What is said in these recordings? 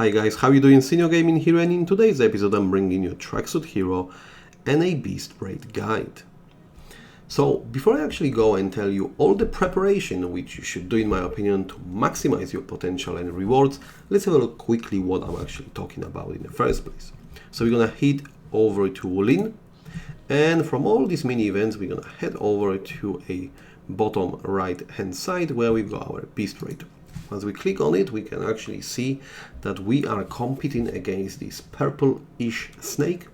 Hi guys, how you doing? Senior Gaming here, and in today's episode I'm bringing you Tracksuit Hero and a Beast Raid guide. So before I actually go and tell you all the preparation which you should do in my opinion to maximize your potential and rewards, let's have a look quickly what I'm actually talking about in the first place. So we're gonna head over to Lin, and from all these mini events we're gonna head over to a bottom right hand side where we've got our Beast Raid. Once we click on it, we can actually see that we are competing against this purple-ish snake.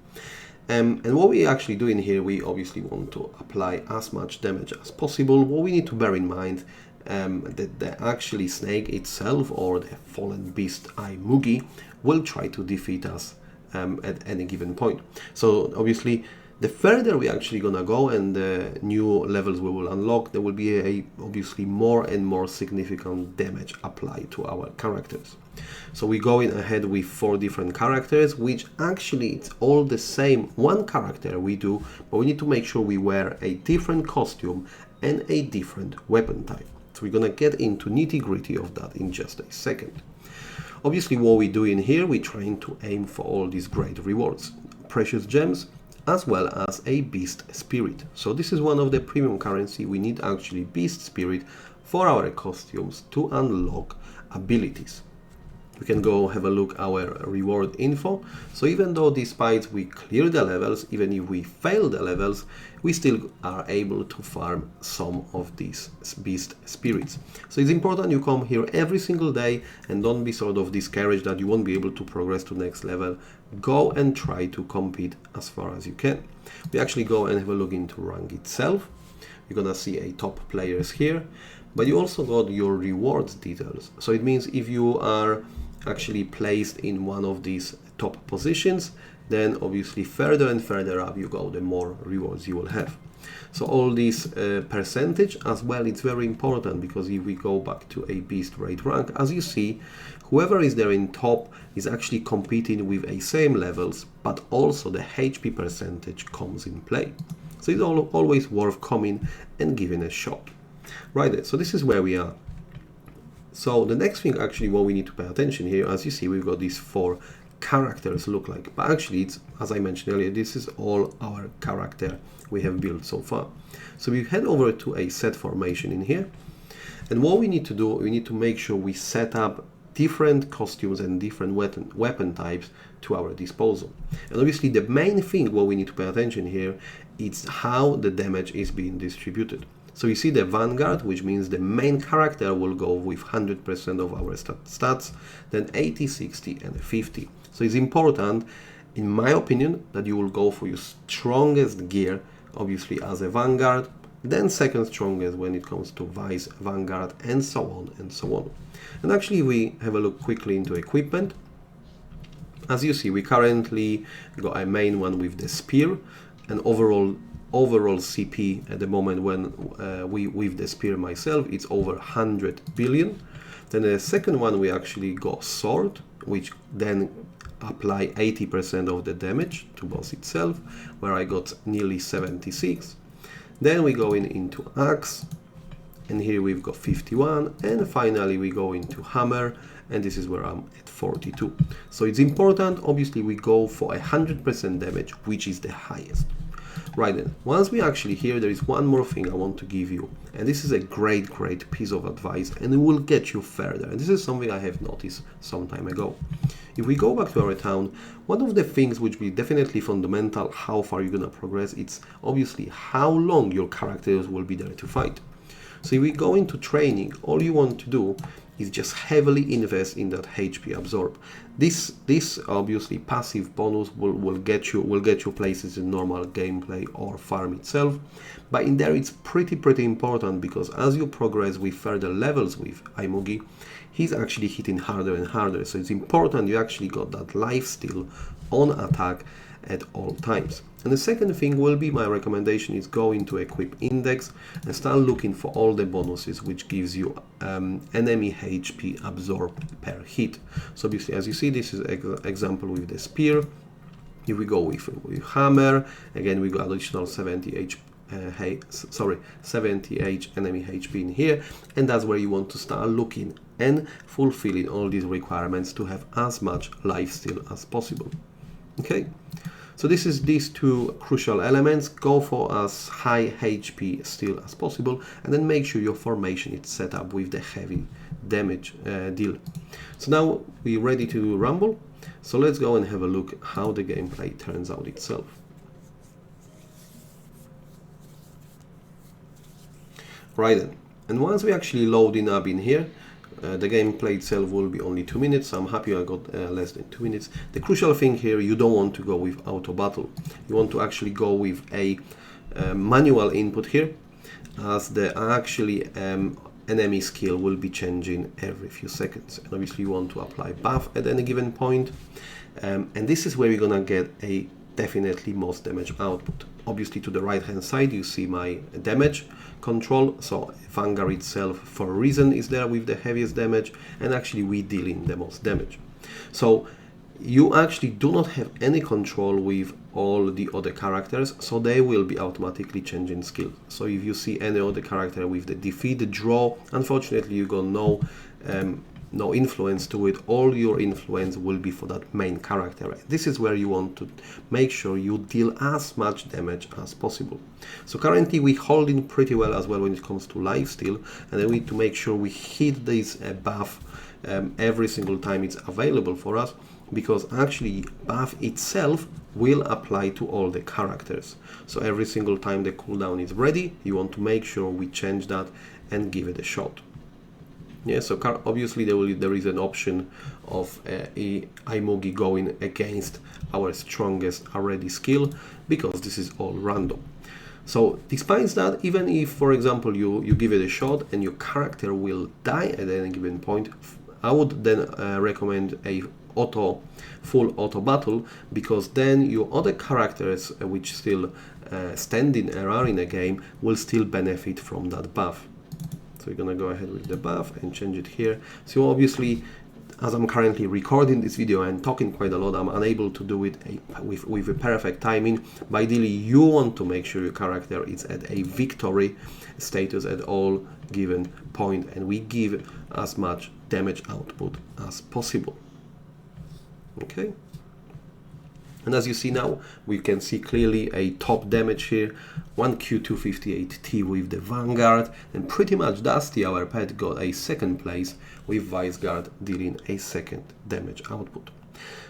And what we actually do in here, we obviously want to apply as much damage as possible. What we need to bear in mind that the actually snake itself, or the fallen beast Imugi, will try to defeat us at any given point. So obviously, the further we actually gonna go and the new levels we will unlock, there will be obviously more and more significant damage applied to our characters. So we're going ahead with 4 different characters, which actually it's all the same one character we do, but we need to make sure we wear a different costume and a different weapon type. So we're gonna get into nitty-gritty of that in just a second. Obviously what we do in here, we're trying to aim for all these great rewards, precious gems, as well as a beast spirit. So this is one of the premium currency. We need actually beast spirit for our costumes to unlock abilities. We can go have a look our reward info. So even though despite we clear the levels, even if we fail the levels, we still are able to farm some of these beast spirits. So it's important you come here every single day and don't be sort of discouraged that you won't be able to progress to next level. Go and try to compete as far as you can. We actually go and have a look into rank itself. You're gonna see a top players here, but you also got your rewards details. So it means if you are actually placed in one of these top positions, then obviously further and further up you go, the more rewards you will have. So all this percentage as well, it's very important, because if we go back to a beast raid rank, as you see, whoever is there in top is actually competing with a same levels, but also the HP percentage comes in play. So it's always worth coming and giving a shot. Right, so this is where we are. So the next thing actually what we need to pay attention here, as you see, we've got these 4 characters look like, but actually it's, as I mentioned earlier, this is all our character we have built so far. So we head over to a set formation in here, and what we need to do, we need to make sure we set up different costumes and different weapon types to our disposal. And obviously the main thing what we need to pay attention here is how the damage is being distributed. So you see the Vanguard, which means the main character will go with 100% of our stats, then 80, 60 and 50. So it's important, in my opinion, that you will go for your strongest gear, obviously as a Vanguard, then second strongest when it comes to Vice Vanguard, and so on and so on. And actually we have a look quickly into equipment. As you see, we currently got a main one with the spear, and overall CP at the moment when with the spear myself, it's over 100 billion. Then the second one we actually got sword, which then apply 80% of the damage to boss itself, where I got nearly 76. Then we go into axe, and here we've got 51, and finally we go into hammer, and this is where I'm at 42. So it's important, obviously we go for 100% damage, which is the highest. Right then, once we actually here, there is one more thing I want to give you, and this is a great piece of advice, and it will get you further, and this is something I have noticed some time ago. If we go back to our town, one of the things which will be definitely fundamental how far you're gonna progress, it's obviously how long your characters will be there to fight. So if we go into training, all you want to do is just heavily invest in that HP absorb. This obviously passive bonus will get you places in normal gameplay or farm itself, but in there it's pretty important, because as you progress with further levels with Imugi, he's actually hitting harder and harder. So it's important you actually got that life steal on attack at all times. And the second thing will be, my recommendation is go into equip index and start looking for all the bonuses which gives you enemy HP absorb per hit. So obviously, as you see, this is example with the spear. If we go with hammer, again we got additional 70 enemy HP in here, and that's where you want to start looking and fulfilling all these requirements to have as much lifesteal as possible. Okay, so this is these two crucial elements. Go for as high HP steel as possible, and then make sure your formation is set up with the heavy damage deal. So now we're ready to rumble. So let's go and have a look how the gameplay turns out itself. Right then, and once we actually loading up in here, the gameplay itself will be only 2 minutes. I'm happy I got less than 2 minutes. The crucial thing here, you don't want to go with auto battle. You want to actually go with a manual input here, as the actually enemy skill will be changing every few seconds. And obviously you want to apply buff at any given point. And this is where you're gonna get a definitely most damage output. Obviously to the right hand side you see my damage control, so Vanguard itself for a reason is there with the heaviest damage, and actually we dealing the most damage. So you actually do not have any control with all the other characters, so they will be automatically changing skills. So if you see any other character with the defeat, the draw, unfortunately you got no influence to it. All your influence will be for that main character. This is where you want to make sure you deal as much damage as possible. So currently we holding pretty well as well when it comes to lifesteal, and then we need to make sure we hit this buff every single time it's available for us, because actually buff itself will apply to all the characters. So every single time the cooldown is ready, you want to make sure we change that and give it a shot. Yeah, so obviously there is an option of Imugi going against our strongest already skill, because this is all random. So despite that, even if, for example, you give it a shot and your character will die at any given point, I would then recommend a full auto battle, because then your other characters which still standing around in the game will still benefit from that buff. So we're gonna go ahead with the buff and change it here. So obviously, as I'm currently recording this video and talking quite a lot, I'm unable to do it with a perfect timing. But ideally, you want to make sure your character is at a victory status at all given point, and we give as much damage output as possible. Okay. And as you see now, we can see clearly a top damage here, 1Q258T with the Vanguard, and pretty much Dusty, our pet, got a second place with Vice Guard dealing a second damage output.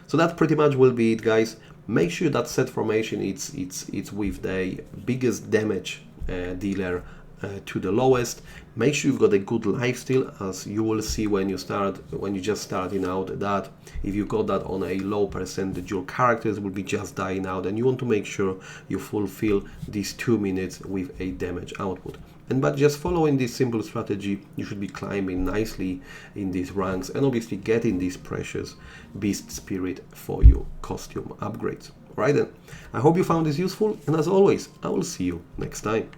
So that pretty much will be it, guys. Make sure that set formation it's with the biggest damage dealer to the lowest. Make sure you've got a good lifesteal, as you will see when you just starting out, that if you got that on a low percentage, your characters will be just dying out, and you want to make sure you fulfill these 2 minutes with a damage output. And by just following this simple strategy, you should be climbing nicely in these ranks, and obviously getting this precious beast spirit for your costume upgrades. Right then, I hope you found this useful, and as always, I will see you next time.